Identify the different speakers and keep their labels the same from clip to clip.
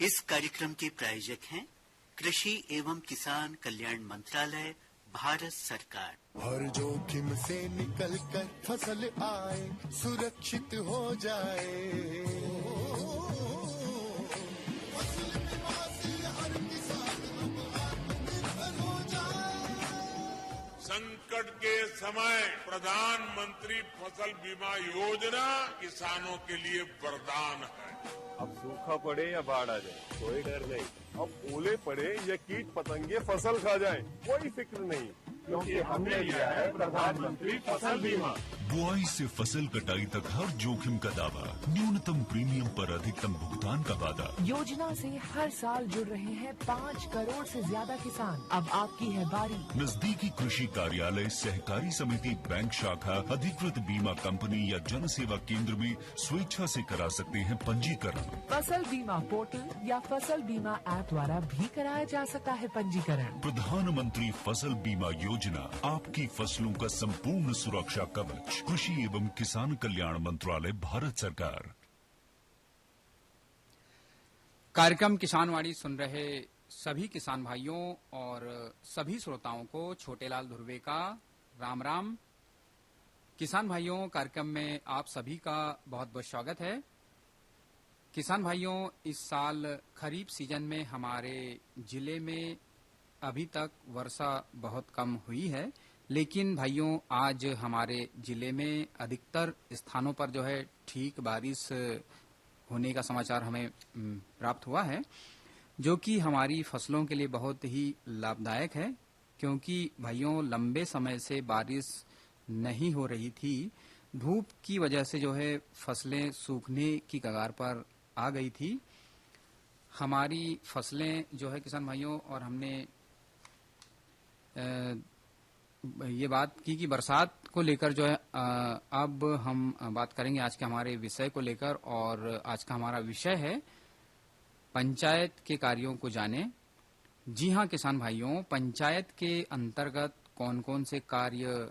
Speaker 1: इस कार्यक्रम के प्रायोजक हैं कृषि एवं किसान कल्याण मंत्रालय, भारत सरकार।
Speaker 2: हर जोखिम से निकल कर फसल आए, सुरक्षित हो जाए, फसल बीमा से हर किसान अब आत्मनिर्भर हो जाए।
Speaker 3: संकट के समय प्रधानमंत्री फसल बीमा योजना किसानों के लिए वरदान है।
Speaker 4: अब सूखा पड़े या बाढ़ आ जाए, कोई डर नहीं। अब ओले पड़े या कीट पतंगे फसल खा जाए, कोई फिक्र नहीं, क्योंकि हमने लिया है प्रधानमंत्री फसल बीमा।
Speaker 5: बुआई से फसल कटाई तक हर जोखिम का दावा, न्यूनतम प्रीमियम पर अधिकतम भुगतान का वादा।
Speaker 6: योजना से हर साल जुड़ रहे हैं 5 करोड़ से ज्यादा किसान। अब आपकी है बारी।
Speaker 5: नजदीकी कृषि कार्यालय, सहकारी समिति, बैंक शाखा, अधिकृत बीमा कंपनी या जन सेवा केंद्र में स्वेच्छा से करा सकते हैं पंजीकरण।
Speaker 6: फसल बीमा पोर्टल या फसल बीमा ऐप द्वारा भी कराया जा सकता है पंजीकरण।
Speaker 5: प्रधानमंत्री फसल बीमा योजना, आपकी फसलों का संपूर्ण सुरक्षा कवच। कृषि एवं किसान कल्याण मंत्रालय, भारत सरकार।
Speaker 7: कार्यक्रम किसान वाणी सुन रहे सभी किसान भाइयों और सभी श्रोताओं को छोटेलाल धुर्वे का राम राम। किसान भाइयों, कार्यक्रम में आप सभी का बहुत बहुत स्वागत है। किसान भाइयों, इस साल खरीफ सीजन में हमारे जिले में अभी तक वर्षा बहुत कम हुई है, लेकिन भाइयों आज हमारे जिले में अधिकतर स्थानों पर जो है ठीक बारिश होने का समाचार हमें प्राप्त हुआ है, जो कि हमारी फसलों के लिए बहुत ही लाभदायक है, क्योंकि भाइयों लंबे समय से बारिश नहीं हो रही थी। धूप की वजह से जो है फसलें सूखने की कगार पर आ गई थी। हमारी फसलें जो है किसान भाइयों, और हमने ये बात की कि बरसात को लेकर जो है अब हम बात करेंगे आज के हमारे विषय को लेकर, और आज का हमारा विषय है पंचायत के कार्यों को जाने। जी हाँ किसान भाइयों, पंचायत के अंतर्गत कौन कौन से कार्य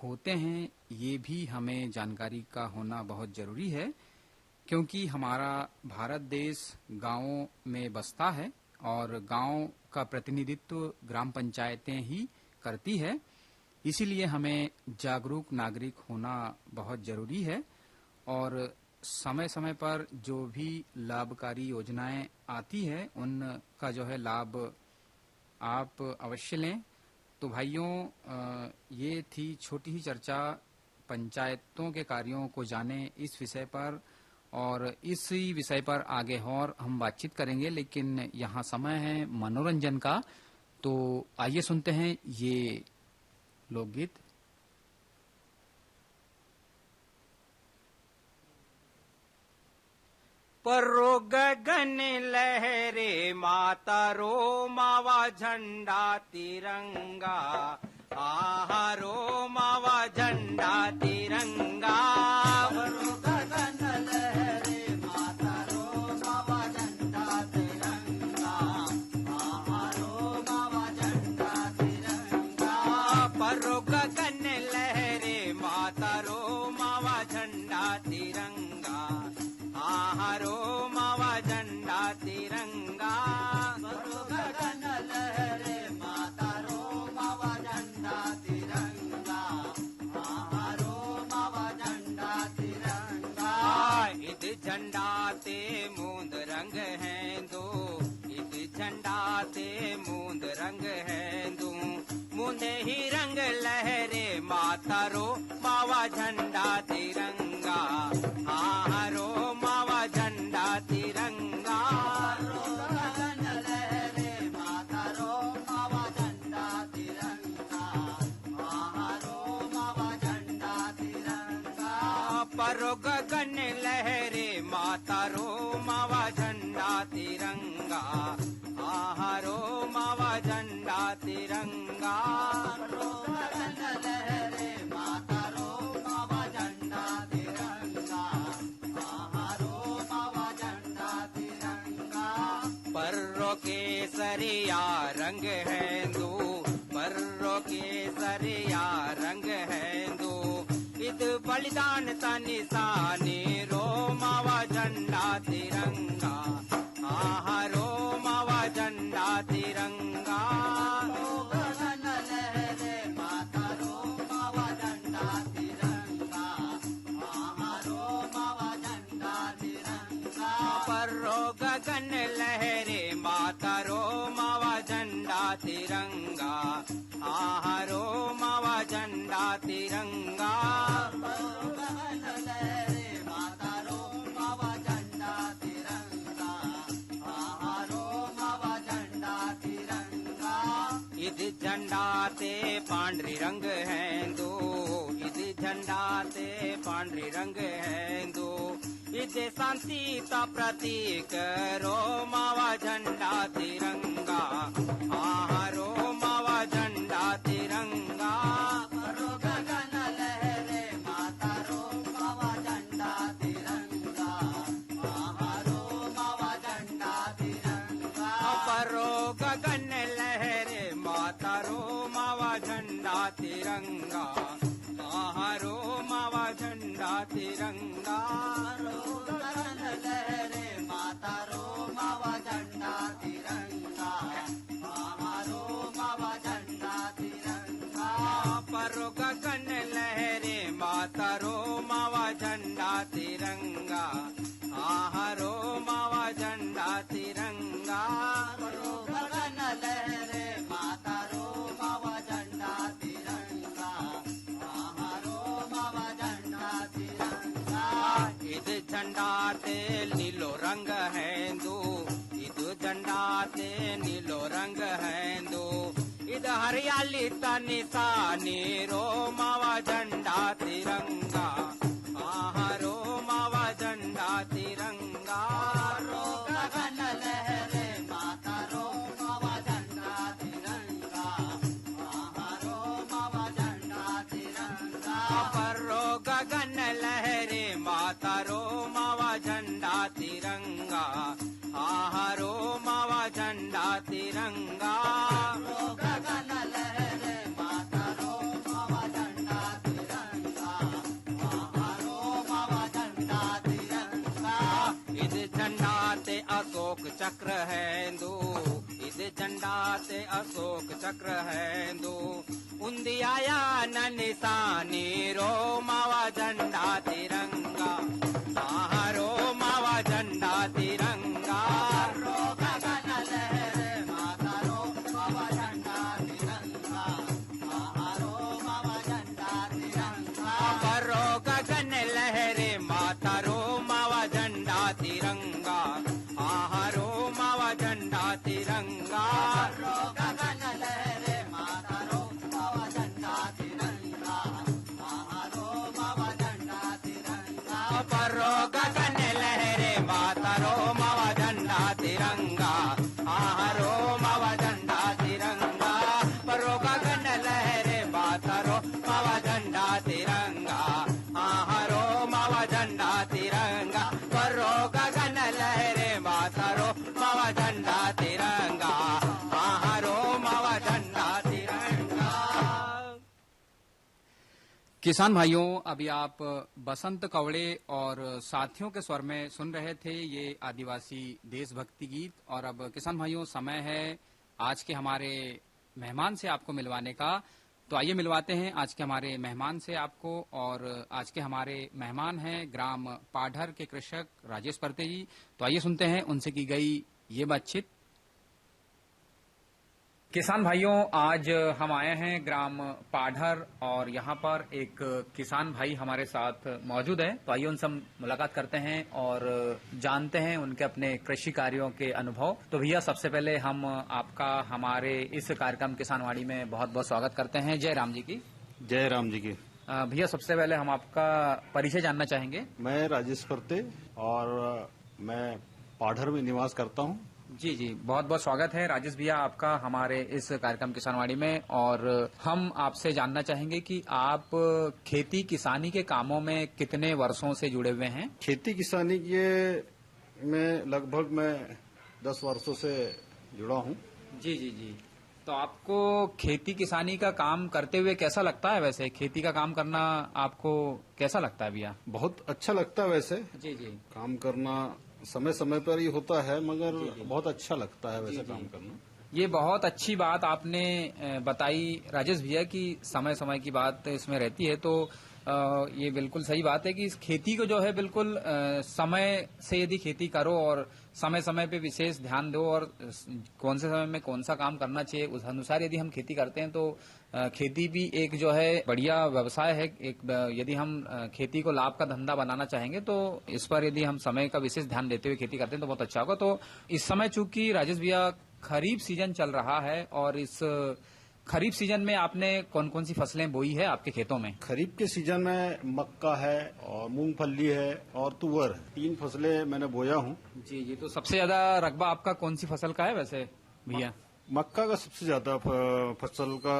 Speaker 7: होते हैं ये भी हमें जानकारी का होना बहुत जरूरी है, क्योंकि हमारा भारत देश गांवों में बसता है और गांव का प्रतिनिधित्व ग्राम पंचायतें ही करती है। इसीलिए हमें जागरूक नागरिक होना बहुत जरूरी है, और समय समय पर जो भी लाभकारी योजनाएं आती है उनका जो है लाभ आप अवश्य लें। तो भाइयों, ये थी छोटी ही चर्चा पंचायतों के कार्यों को जाने इस विषय पर, और इसी विषय पर आगे और हम बातचीत करेंगे, लेकिन यहाँ समय है मनोरंजन का। तो आइए सुनते हैं ये लोकगीत।
Speaker 8: परो गगन लहरे माता रो मावा झंडा तिरंगा, आहा रो मावा झंडा तिरंगा। परो गगन लहरे माता रो मावा झंडा तिरंगा, आहा रो मावा झंडा तिरंगा। परो गगन लहरे माता रो मावा झंडा तिरंगा, आहा रो मावा झंडा तिरंगा। परो गगन लहरे माता रो मावा झंडा तिरंगा, आहा रो मावा झंडा तिरंगा। इद झंडा ते मूंद रंग है दो, इद झंडा ते मूंद रंग है दो। मूंदे ही रंग लहरे माता रो मावा झंडा तिरंगा, आहा रो मावा झंडा तिरंगा। परो गगन लहरे माता रो मावा झंडा तिरंगा, आहा रो मावा झंडा तिरंगा। परो गगन लहरे माता रो मावा झंडा तिरंगा, आहा रो मावा झंडा तिरंगा। परो गगन लहरे माता रो मावा झंडा तिरंगा, आहा रो मावा झंडा तिरंगा। पर्रो केसरिया रंग है दो, पर्रो केसरिया रंग है दो। इद बलिदान का निशानी रो मावा झंडा तिरंगा, आहा रो गगन लहरे माता रो मावा झंडा तिरंगा, आहा रो मावा झंडा तिरंगा। गगन लहरे माता रो मावा झंडा तिरंगा, आहा रो मावा झंडा तिरंगा। इद झंडा ते पांढरी रंग है दो, इद झंडा ते पांढरी रंग है दो। इथे शांतीचा प्रतीक रो मावा झंडा तिरंगा, आहा रो मावा झंडा तिरंगा। रो गगन लहरे माता रो मावा झंडा तिरंगा, आहा रो मावा झंडा तिरंगा। परो गगन लहरे माता रो मावा झंडा तिरंगा, आहा रो मावा झंडा तिरंगा। परो गगन लहरे माता रो मावा झंडा तिरंगा, आहा रो मावा झंडा तिरंगा। परो गगन लहरे माता रो मावा झंडा तिरंगा, आहा रो मावा झंडा तिरंगा। इद झंडा ते नीलो रंग है दो, इद झंडा ते नीलो रंग है दो। इद हरियाली ता निशानी रो मावा झंडा तिरंगा, आहा रो मावा झंडा तिरंगा। रो गगन लहरे माता रो मावा झंडा तिरंगा, आहा रो मावा झंडा तिरंगा। परो गगन लहरे माता रो मावा झंडा तिरंगा, आहा रो मावा झंडा तिरंगा। झंडा ते अशोक चक्र है दो, इद झंडा ते अशोक चक्र है दो। उन्दी आया न निशानी रो मावा झंडा तिरंगा, आहा रो मावा झंडा तिरंगा। रो गगन लहरे माता रो मावा झंडा तिरंगा, आहा रो मावा झंडा तिरंगा। परो गगन लहरे माता रो मावा झंडा तिरंगा, आहा रो मावा झंडा तिरंगा। रो गगन लहरे माता रो मावा झंडा तिरंगा, आहा रो मावा झंडा तिरंगा। परो गगन लहरे माता रो मावा झंडा तिरंगा, आहा रो मावा झंडा तिरंगा। परो गगन लहरे माता रो मावा झंडा तिरंगा, आहा रो मावा झंडा तिरंगा। परो गगन लहरे माता रो मावा झंडा तिरंगा, आहा रो मावा झंडा तिरंगा।
Speaker 7: किसान भाइयों, अभी आप बसंत कवड़े और साथियों के स्वर में सुन रहे थे ये आदिवासी देशभक्ति गीत। और अब किसान भाइयों, समय है आज के हमारे मेहमान से आपको मिलवाने का। तो आइए मिलवाते हैं आज के हमारे मेहमान से आपको। और आज के हमारे मेहमान हैं ग्राम पाढर के कृषक राजेश परते जी। तो आइए सुनते हैं उनसे की गई ये बातचीत। किसान भाइयों, आज हम आए हैं ग्राम पाढर और यहाँ पर एक किसान भाई हमारे साथ मौजूद है। तो आइए उनसे मुलाकात करते हैं और जानते हैं उनके अपने कृषि कार्यों के अनुभव। तो भैया, सबसे पहले हम आपका हमारे इस कार्यक्रम किसानवाड़ी में बहुत बहुत स्वागत करते हैं। जय राम जी की।
Speaker 9: जय राम जी की।
Speaker 7: भैया, सबसे पहले हम आपका परिचय जानना चाहेंगे।
Speaker 9: मैं राजेश परते और मैं पाढर में निवास करता हूँ।
Speaker 7: जी जी, बहुत बहुत स्वागत है राजेश भैया आपका हमारे इस कार्यक्रम किसानवाड़ी में। और हम आपसे जानना चाहेंगे कि आप खेती किसानी के कामों में कितने वर्षों से जुड़े हुए हैं?
Speaker 9: खेती किसानी के में लगभग मैं 10 वर्षों से जुड़ा हूँ।
Speaker 7: जी जी जी। तो आपको खेती किसानी का काम करते हुए कैसा लगता है? वैसे खेती का काम करना आपको कैसा लगता है भैया?
Speaker 9: बहुत अच्छा लगता है वैसे।
Speaker 7: जी जी।
Speaker 9: काम करना समय समय पर ही होता है, मगर बहुत अच्छा लगता है वैसे काम करना।
Speaker 7: ये बहुत अच्छी बात आपने बताई राजेश भैया कि समय समय की बात इसमें रहती है। तो ये बिल्कुल सही बात है कि इस खेती को जो है बिल्कुल समय से यदि खेती करो और समय समय पे विशेष ध्यान दो और कौन से समय में कौन सा काम करना चाहिए उस अनुसार यदि हम खेती करते हैं तो खेती भी एक जो है बढ़िया व्यवसाय है। एक यदि हम खेती को लाभ का धंधा बनाना चाहेंगे तो इस पर यदि हम समय का विशेष ध्यान देते हुए खेती करते हैं तो बहुत अच्छा होगा। तो इस समय चूंकि राजेश भैया खरीफ सीजन चल रहा है और इस खरीफ सीजन में आपने कौन कौन सी फसलें बोई है आपके खेतों में?
Speaker 9: खरीफ के सीजन में मक्का है और मूंगफली है और तुअर है, 3 फसलें मैंने बोया हूँ।
Speaker 7: जी जी। तो सबसे ज्यादा रकबा आपका कौन सी फसल का है वैसे भैया?
Speaker 9: मक्का का सबसे ज्यादा फसल का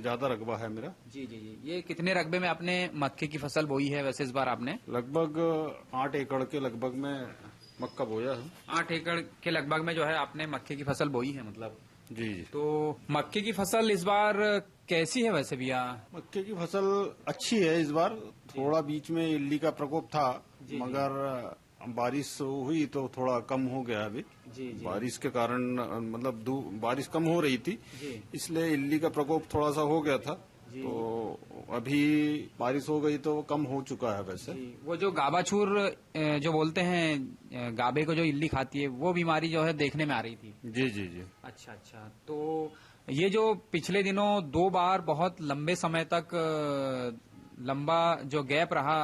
Speaker 9: ज्यादा रकबा है मेरा।
Speaker 7: जी जी जी। ये कितने रकबे में आपने मक्के की फसल बोई है वैसे इस बार आपने?
Speaker 9: लगभग 8 एकड़ के लगभग में मक्का बोया है।
Speaker 7: 8 एकड़ के लगभग में जो है आपने मक्के की फसल बोई है मतलब?
Speaker 9: जी जी।
Speaker 7: तो मक्के की फसल इस बार कैसी है वैसे भैया?
Speaker 9: मक्के की फसल अच्छी है इस बार। थोड़ा बीच में इल्ली का प्रकोप था मगर बारिश हुई तो थोड़ा कम हो गया अभी।
Speaker 7: जी जी।
Speaker 9: बारिश के कारण मतलब बारिश कम हो रही थी इसलिए इल्ली का प्रकोप थोड़ा सा हो गया था। तो अभी बारिश हो गई तो कम हो चुका है वैसे।
Speaker 7: वो जो गाबाछूर जो बोलते हैं गाबे को जो इल्ली खाती है वो बीमारी जो है देखने में आ रही थी।
Speaker 9: जी जी जी।
Speaker 7: अच्छा अच्छा। तो ये जो पिछले दिनों 2 बार बहुत लंबे समय तक लंबा जो गैप रहा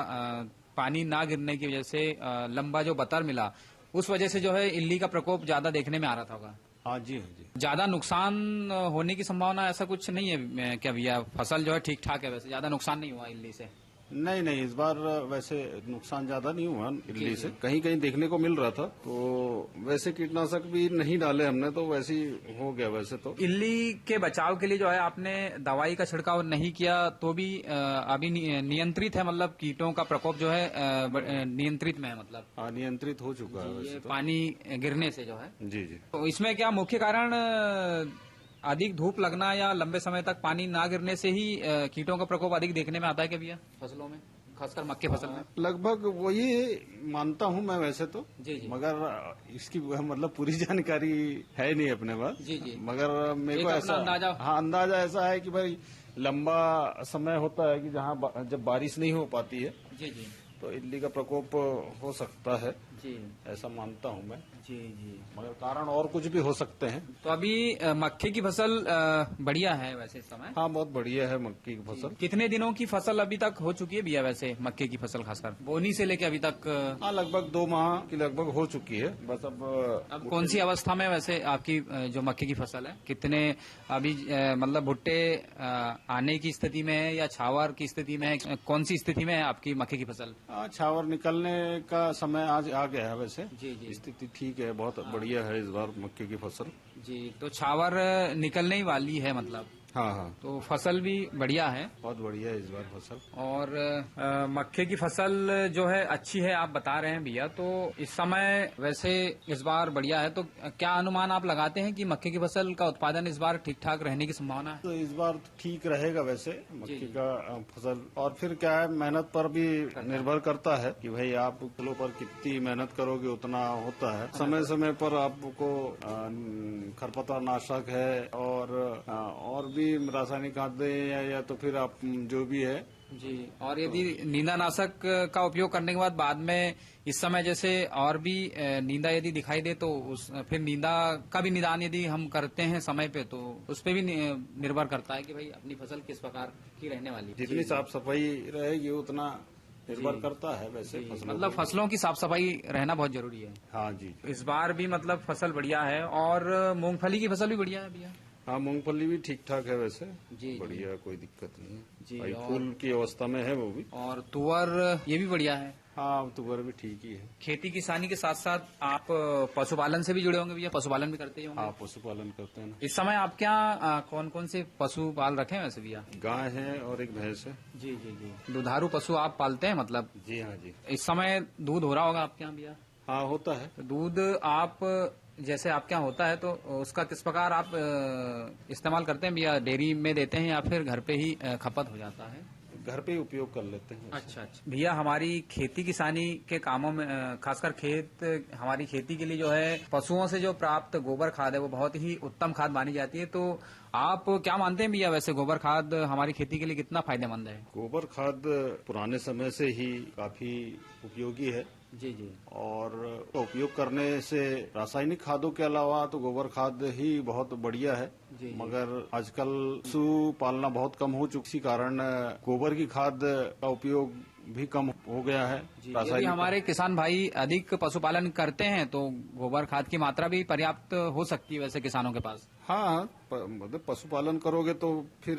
Speaker 7: पानी ना गिरने की वजह से लंबा जो बतर मिला उस वजह से जो है इल्ली का प्रकोप ज्यादा देखने में आ रहा था होगा।
Speaker 9: हाँ जी हाँ जी।
Speaker 7: ज्यादा नुकसान होने की संभावना ऐसा कुछ नहीं है क्या भैया? फसल जो है ठीक ठाक है वैसे, ज्यादा नुकसान नहीं हुआ इल्ली से?
Speaker 9: नहीं नहीं, इस बार वैसे नुकसान ज्यादा नहीं हुआ इल्ली से। कहीं कहीं देखने को मिल रहा था तो वैसे कीटनाशक भी नहीं डाले हमने तो वैसे ही हो गया वैसे तो।
Speaker 7: इल्ली के बचाव के लिए जो है आपने दवाई का छिड़काव नहीं किया तो भी अभी नियंत्रित है मतलब कीटों का प्रकोप जो है नियंत्रित में है मतलब?
Speaker 9: हाँ नियंत्रित हो चुका है वैसे तो।
Speaker 7: पानी गिरने से जो है।
Speaker 9: जी जी।
Speaker 7: तो इसमें क्या मुख्य कारण अधिक धूप लगना या लंबे समय तक पानी ना गिरने से ही कीटों का प्रकोप अधिक देखने में आता है क्या भैया फसलों में, खासकर मक्के फसल में?
Speaker 9: लगभग वही मानता हूँ मैं वैसे तो।
Speaker 7: जी जी।
Speaker 9: मगर इसकी मतलब पूरी जानकारी है नहीं अपने पास।
Speaker 7: जी जी।
Speaker 9: मगर मेरे को ऐसा
Speaker 7: अंदाजा?
Speaker 9: हाँ अंदाजा ऐसा है कि भाई लंबा समय होता है कि जहाँ जब बारिश नहीं हो पाती है
Speaker 7: जी जी
Speaker 9: तो इल्ली का प्रकोप हो सकता है
Speaker 7: जी,
Speaker 9: ऐसा मानता हूँ मैं।
Speaker 7: जी जी।
Speaker 9: मगर कारण और कुछ भी हो सकते हैं।
Speaker 7: तो अभी मक्के की फसल बढ़िया है वैसे इस समय?
Speaker 9: हाँ बहुत बढ़िया है मक्के की फसल।
Speaker 7: कितने दिनों की फसल अभी तक हो चुकी है भैया वैसे मक्के की फसल खासकर बोनी से लेके अभी तक?
Speaker 9: हाँ लगभग 2 माह की लगभग हो चुकी है बस।
Speaker 7: अब कौन सी अवस्था में वैसे आपकी जो मक्के की फसल है? कितने अभी मतलब भुट्टे आने की स्थिति में है या छावर की स्थिति में है? कौन सी स्थिति में है आपकी मक्के की फसल?
Speaker 9: छावर निकलने का समय आज आ गया है वैसे।
Speaker 7: जी जी।
Speaker 9: स्थिति ठीक है, बहुत बढ़िया है इस बार मक्के की फसल।
Speaker 7: जी। तो छावर निकलने ही वाली है मतलब?
Speaker 9: हाँ हाँ।
Speaker 7: तो फसल भी बढ़िया है?
Speaker 9: बहुत बढ़िया है इस बार फसल।
Speaker 7: और मक्के की फसल जो है अच्छी है आप बता रहे हैं भैया। तो इस समय वैसे इस बार बढ़िया है तो क्या अनुमान आप लगाते हैं कि मक्के की फसल का उत्पादन इस बार ठीक ठाक रहने की संभावना है?
Speaker 9: तो इस बार ठीक रहेगा वैसे मक्के का फसल। और फिर क्या है नामेहनत पर भी निर्भर करता है कि भाई आप फसलों पर कितनी मेहनत करोगे उतना होता है। समय समय पर आपको खरपतवार नाशक है और भी रासायनिक खाद्य या तो फिर आप जो भी है।
Speaker 7: जी। और यदि नींदानाशक का उपयोग करने के बाद में इस समय जैसे और भी नींदा यदि दिखाई दे तो फिर नींदा का भी निदान यदि हम करते हैं समय पे तो उस पर भी निर्भर करता है कि भाई अपनी फसल किस प्रकार की रहने वाली है।
Speaker 9: जितनी साफ सफाई रहेगी उतना निर्भर करता है वैसे फसलों
Speaker 7: मतलब फसलों की साफ सफाई रहना बहुत जरूरी है।
Speaker 9: हाँ जी।
Speaker 7: इस बार भी मतलब फसल बढ़िया है और मूंगफली की फसल भी बढ़िया है भैया?
Speaker 9: हाँ मूंगफली भी ठीक ठाक है वैसे।
Speaker 7: जी
Speaker 9: बढ़िया, कोई दिक्कत नहीं है
Speaker 7: जी।
Speaker 9: भाई फूल की अवस्था में है वो भी।
Speaker 7: और तुअर ये भी बढ़िया है?
Speaker 9: हाँ तुअर भी ठीक ही है।
Speaker 7: खेती किसानी के साथ साथ आप पशुपालन से भी जुड़े होंगे भैया? पशुपालन भी करते ही होंगे?
Speaker 9: हाँ पशुपालन करते हैं ना।
Speaker 7: इस समय आप क्या कौन कौन से पशु पाल रखे हैं वैसे भैया?
Speaker 9: गाय है और एक भैंस है।
Speaker 7: जी जी जी। दुधारू पशु आप पालते हैं मतलब?
Speaker 9: जी हाँ जी।
Speaker 7: इस समय दूध हो रहा होगा आपके यहाँ भैया?
Speaker 9: हाँ होता है।
Speaker 7: तो दूध आप जैसे आपके यहाँ होता है तो उसका किस प्रकार आप इस्तेमाल करते हैं भैया? डेयरी में देते हैं या फिर घर पे ही खपत हो जाता है?
Speaker 9: घर पे ही उपयोग कर लेते हैं।
Speaker 7: अच्छा अच्छा भैया, हमारी खेती किसानी के कामों में खासकर हमारी खेती के लिए जो है पशुओं से जो प्राप्त गोबर खाद है वो बहुत ही उत्तम खाद मानी जाती है। तो आप क्या मानते हैं भैया, वैसे गोबर खाद हमारी खेती के लिए कितना फायदेमंद है?
Speaker 9: गोबर खाद पुराने समय से ही काफी उपयोगी है।
Speaker 7: जी जी।
Speaker 9: और उपयोग करने से रासायनिक खादों के अलावा तो गोबर खाद ही बहुत बढ़िया है।
Speaker 7: जी।
Speaker 9: मगर आजकल पशु पालना बहुत कम हो चुकी, इसी कारण गोबर की खाद का उपयोग भी कम हो गया है।
Speaker 7: यदि हमारे किसान भाई अधिक पशुपालन करते हैं तो गोबर खाद की मात्रा भी पर्याप्त हो सकती है वैसे किसानों के पास।
Speaker 9: हाँ, मतलब पशुपालन करोगे तो फिर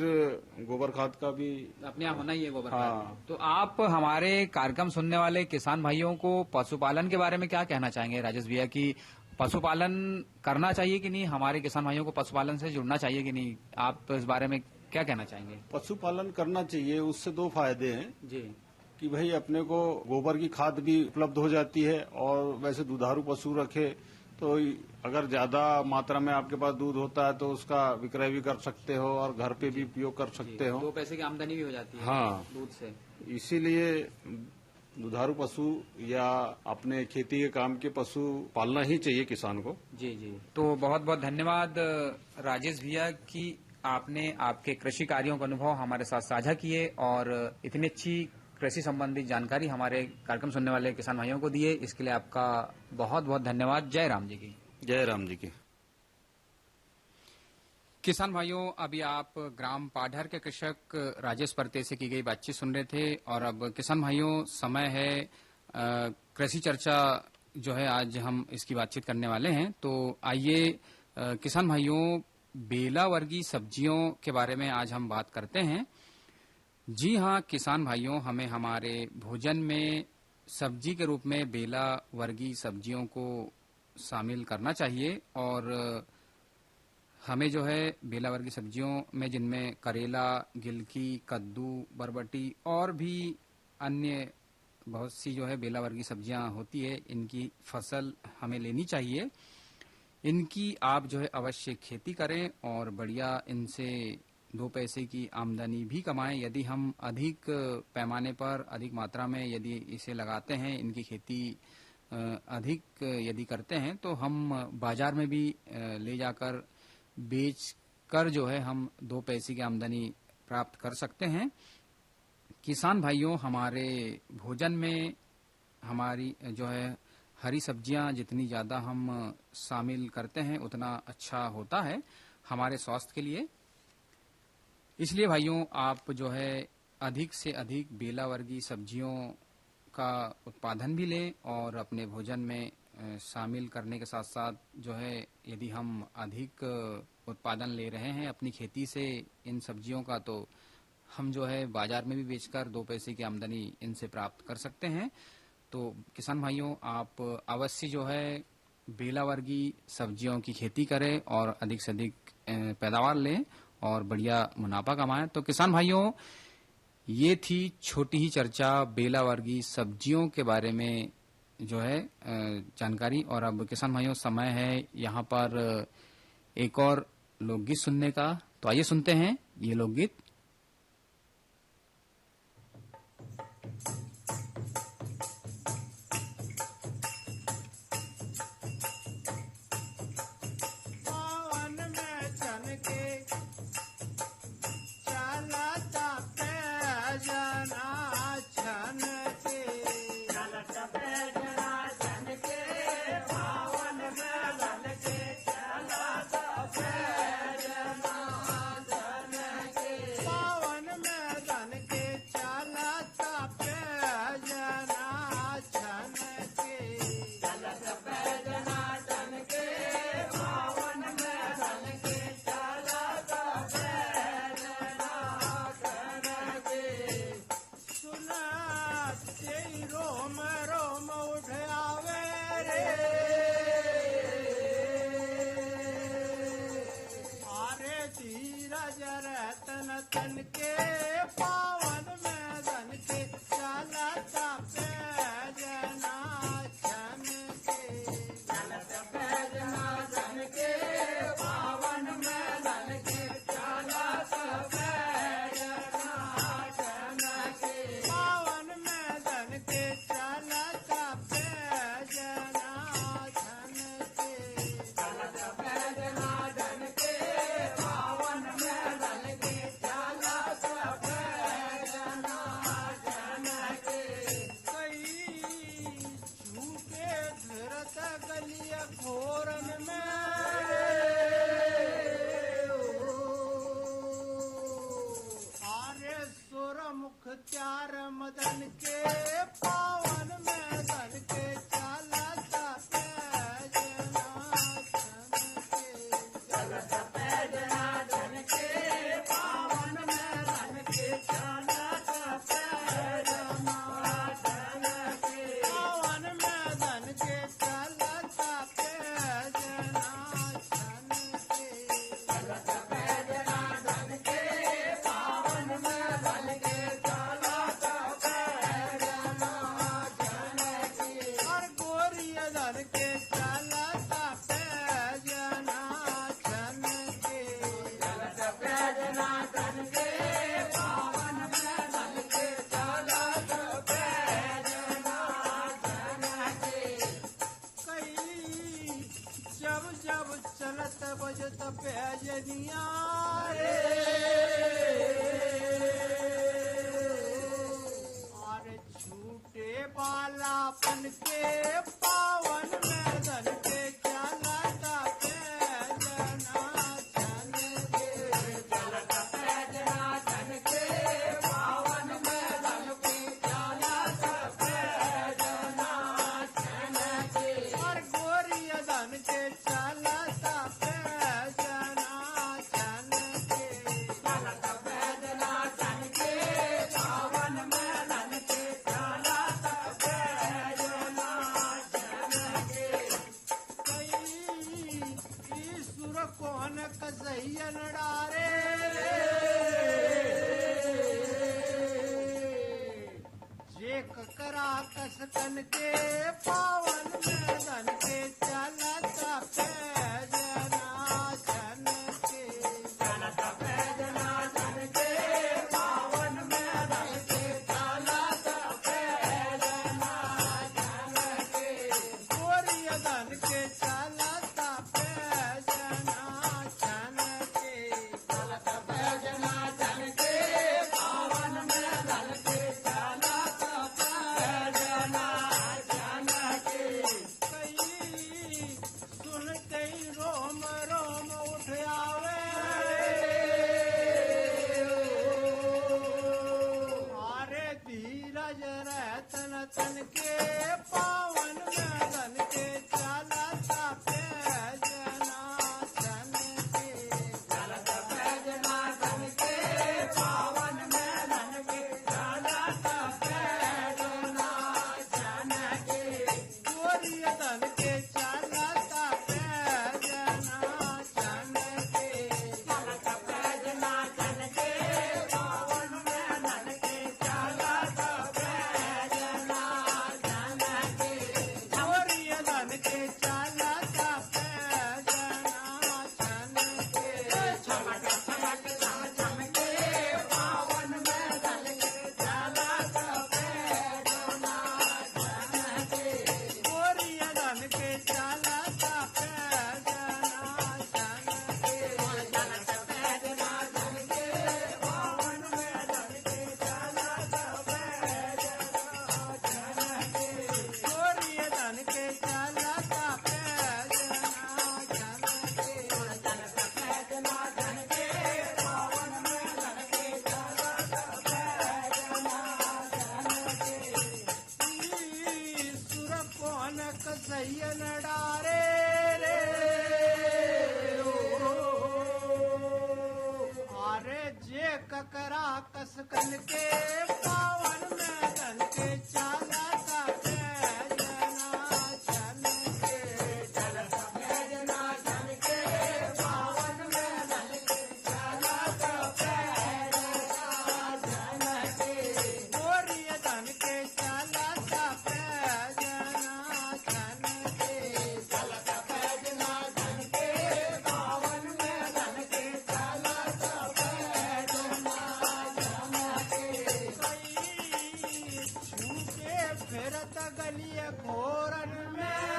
Speaker 9: गोबर खाद का भी
Speaker 7: अपने यहाँ होना ही है गोबर
Speaker 9: हाँ।
Speaker 7: खाद। तो आप हमारे कार्यक्रम सुनने वाले किसान भाइयों को पशुपालन के बारे में क्या कहना चाहेंगे राजेश भैया, कि पशुपालन करना चाहिए कि नहीं, हमारे किसान भाइयों को पशुपालन से जुड़ना चाहिए कि नहीं, आप इस बारे में क्या कहना चाहेंगे?
Speaker 9: पशुपालन करना चाहिए, उससे दो फायदे हैं
Speaker 7: जी,
Speaker 9: कि भाई अपने को गोबर की खाद भी उपलब्ध हो जाती है, और वैसे दुधारू पशु रखे तो अगर ज्यादा मात्रा में आपके पास दूध होता है तो उसका विक्रय भी कर सकते हो और घर पे भी उपयोग कर सकते हो।
Speaker 7: 2 पैसे की आमदनी भी हो जाती है
Speaker 9: हाँ,
Speaker 7: दूध से।
Speaker 9: इसीलिए दुधारू पशु या अपने खेती के काम के पशु पालना ही चाहिए किसान को।
Speaker 7: जी जी। तो बहुत बहुत धन्यवाद राजेश भैया कि आपने आपके कृषि कार्यों का अनुभव हमारे साथ साझा किए और इतनी अच्छी कृषि संबंधी जानकारी हमारे कार्यक्रम सुनने वाले किसान भाइयों को दिए। इसके लिए आपका बहुत बहुत धन्यवाद। जय राम जी की।
Speaker 9: जय राम जी की।
Speaker 7: किसान भाइयों, अभी आप ग्राम पाढर के कृषक राजेश परते से की गई बातचीत सुन रहे थे और अब किसान भाइयों समय है कृषि चर्चा जो है आज हम इसकी बातचीत करने वाले हैं। तो आइए किसान भाइयों, बेला वर्गीय सब्जियों के बारे में आज हम बात करते हैं। जी हाँ किसान भाइयों, हमें हमारे भोजन में सब्जी के रूप में बेला वर्गीय सब्जियों को शामिल करना चाहिए और हमें जो है बेला वर्गीय सब्जियों में जिनमें करेला, गिलकी, कद्दू, बरबटी और भी अन्य बहुत सी जो है बेला वर्गीय सब्जियां होती है, इनकी फसल हमें लेनी चाहिए। इनकी आप जो है अवश्य खेती करें और बढ़िया इनसे 2 पैसे की आमदनी भी कमाएं। यदि हम अधिक पैमाने पर अधिक मात्रा में यदि इसे लगाते हैं, इनकी खेती अधिक यदि करते हैं तो हम बाजार में भी ले जाकर बेच कर जो है हम 2 पैसे की आमदनी प्राप्त कर सकते हैं। किसान भाइयों, हमारे भोजन में हमारी जो है हरी सब्जियां जितनी ज्यादा हम शामिल करते हैं उतना अच्छा होता है हमारे स्वास्थ्य के लिए। इसलिए भाइयों, आप जो है अधिक से अधिक बेला वर्गीय सब्जियों का उत्पादन भी लें और अपने भोजन में शामिल करने के साथ साथ जो है यदि हम अधिक उत्पादन ले रहे हैं अपनी खेती से इन सब्जियों का, तो हम जो है बाजार में भी बेचकर 2 पैसे की आमदनी इनसे प्राप्त कर सकते हैं। तो किसान भाइयों, आप अवश्य जो है बेला वर्गीय सब्जियों की खेती करें और अधिक से अधिक पैदावार लें और बढ़िया मुनाफा कमाएं। तो किसान भाइयों, ये थी छोटी ही चर्चा बेला वर्गीय सब्जियों के बारे में जो है जानकारी। और अब किसान भाइयों, समय है यहाँ पर एक और लोकगीत सुनने का। तो आइए सुनते हैं ये लोकगीत।
Speaker 8: जब चलत बजत पैजनिया रे अरे छूटे बालापन के पावन मैदान के चलता पैजना चल के चलता पैजना चल के पावन मैदान के चलता पैजना चल के और गोरिया दान के चलता पैजना चल के चलता पैजना चल के पावन मैदान के चलता पैजना चल के कई ईश्वर कौन कसैयन डारे जे ककरा कसकन के पावन मैदान के चलता पैजना चल के चलता पैजना चल के पावन मैदान के चलता पैजना चल के गोरिया दान के चलता पैजना चल के चलता पैजना चल के पावन मैदान के चलता पैजना चल के कई सुनते ही रोम रोम उठ आवे अरे धीरज रहतन तन के पावन मैदान के चलता पैजना चल के चलता पैजना चल के पावन मैदान के चलता पैजना चल के गोरिया दान के चलता पैजना चल के चलता पैजना चल के पावन मैदान के चलता पैजना चल के गोरिया दान के चलता पैजना चल के चमक चमक चम चम के पावन मैदान के चलता पैजना चल के गोरिया दान के चलता पैजना चल के चलता पैजना चल के पावन मैदान के चलता पैजना चल के गोरिया दान के चलता पैजना चल के चलता पैजना चल के पावन मैदान के चलता पैजना चल के ईश्वर कौन कसैयन डारे रे अरे जे ककरा कसकन के पावन मैदान के चलता पैजना चल के चलता पैजना चल के पावन मैदान के चलता पैजना चल के गोरिया दान के चलता पैजना चल के चलता पैजना चल के पावन मैदान के चलता पैजना चल के छूटे फिरत गलिय घोरन में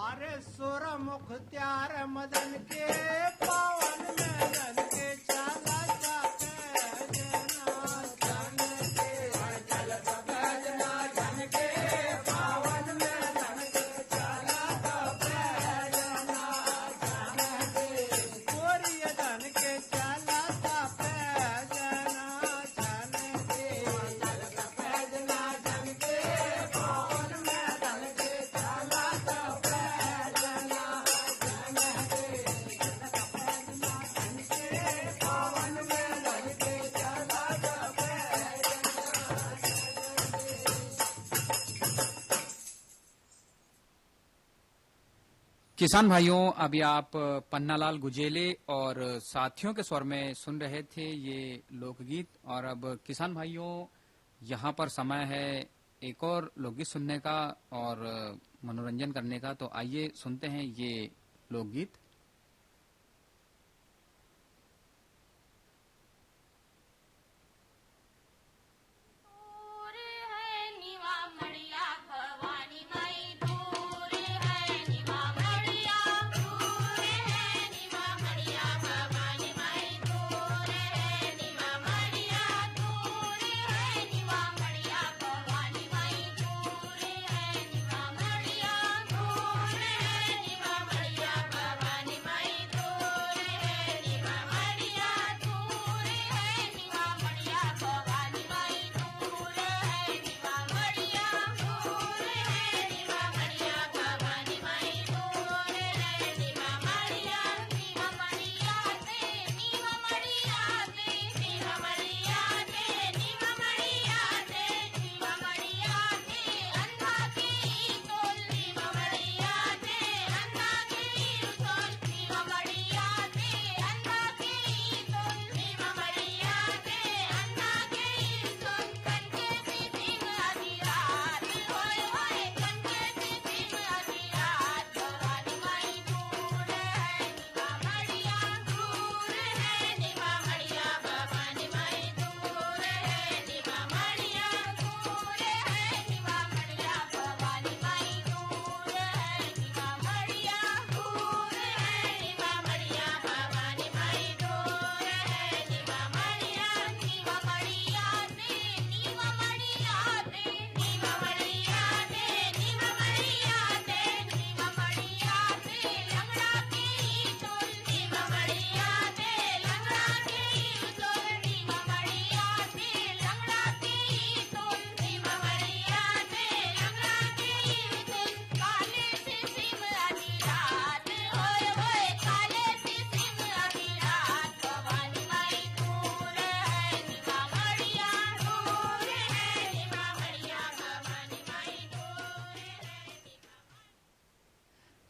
Speaker 8: अरे सुर मुख त्यार मदन के पावन मैदान के चलता पैजना चल के चलता पैजना चल के पावन मैदान के चलता पैजना चल के गोरिया दान के चलता पैजना चल के चलता पैजना चल के पावन मैदान के चलता पैजना चल के चलता पैजना चल के पावन मैदान के चलता
Speaker 7: किसान भाइयों, अभी आप पन्नालाल गुजेले और साथियों के स्वर में सुन रहे थे ये लोकगीत। और अब किसान भाइयों, यहाँ पर समय है एक और लोकगीत सुनने का और मनोरंजन करने का। तो आइए सुनते हैं ये लोकगीत।
Speaker 10: है निवा मड़िया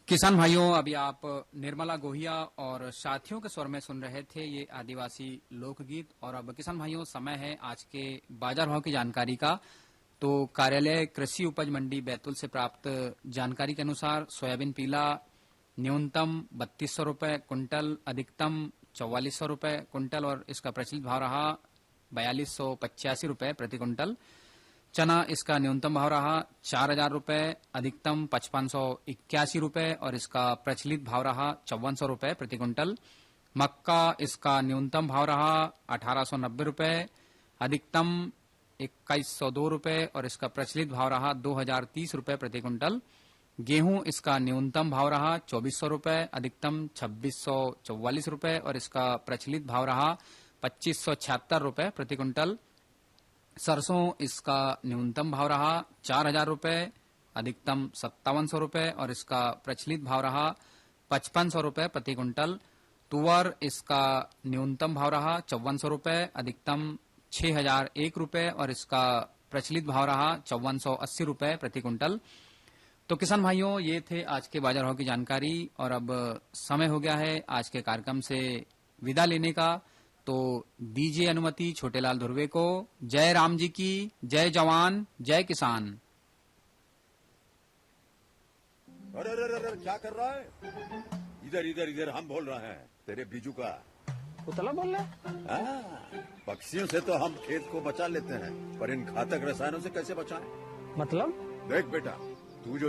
Speaker 7: किसान भाइयों, अभी आप निर्मला गोहिया और साथियों के स्वर में सुन रहे थे ये आदिवासी लोकगीत। और अब किसान भाइयों, समय है आज के बाजार भाव की जानकारी का। तो कार्यालय कृषि उपज मंडी बैतूल से प्राप्त जानकारी के अनुसार सोयाबीन पीला न्यूनतम 3200 रुपए कुंटल, अधिकतम 4400 रुपए कुंटल और इसका प्रचलित भाव रहा 4285 रुपए प्रति कुंटल। चना इसका न्यूनतम भाव रहा 4000 रुपए, अधिकतम 5581 रुपए और इसका प्रचलित भाव रहा 5400 रुपए प्रति कुंटल। मक्का इसका न्यूनतम भाव रहा 1890 रुपए, अधिकतम 2102 रुपए और इसका प्रचलित भाव रहा 2030 रुपए प्रति कुंटल। गेहूं इसका न्यूनतम भाव रहा 2400 रुपए, अधिकतम 2644 रुपए और इसका प्रचलित भाव रहा 2576 रुपए प्रति कुंटल। सरसों इसका न्यूनतम भाव रहा 4000 रुपए, अधिकतम 5700 रुपए और इसका प्रचलित भाव रहा 5500 रुपए प्रति कुंटल। तुअर इसका न्यूनतम भाव रहा 5400 रुपए, अधिकतम 6001 रुपए और इसका प्रचलित भाव रहा 5480 रुपए प्रति कुंटल। तो किसान भाइयों, ये थे आज के बाजार भाव की जानकारी। और अब समय हो गया है आज के कार्यक्रम से विदा लेने का। तो दीजिए अनुमति छोटेलाल धुर्वे को। जय राम जी की, जय जवान, जय किसान।
Speaker 10: अरे अरे अरे क्या कर रहा है? इधर इधर इधर हम बोल रहे हैं तेरे बीजू का।
Speaker 11: उतला बोल रहा है?
Speaker 10: पक्षियों से तो हम खेत को बचा लेते हैं, पर इन घातक रसायनों से कैसे बचाएं?
Speaker 11: मतलब?
Speaker 10: देख बेटा, तू जो